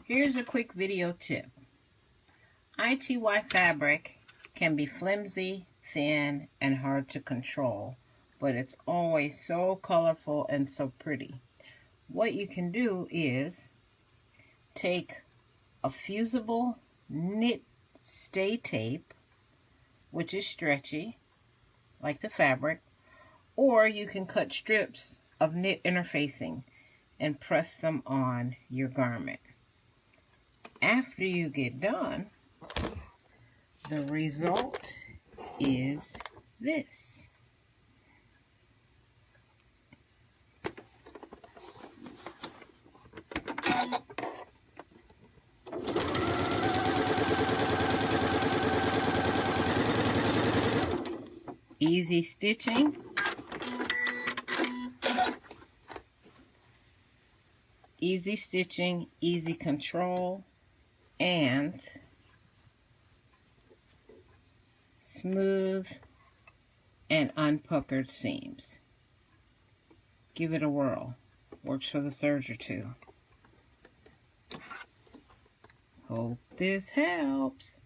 Here's a quick video tip. ITY fabric can be flimsy, thin, and hard to control, but it's always so colorful and so pretty. What you can do is take a fusible knit stay tape, which is stretchy, like the fabric, or you can cut strips of knit interfacing and press them on your garment. After you get done, the result is this. Easy stitching, easy control, and smooth and unpuckered seams. Give it a whirl. Works for the serge or two. Hope this helps.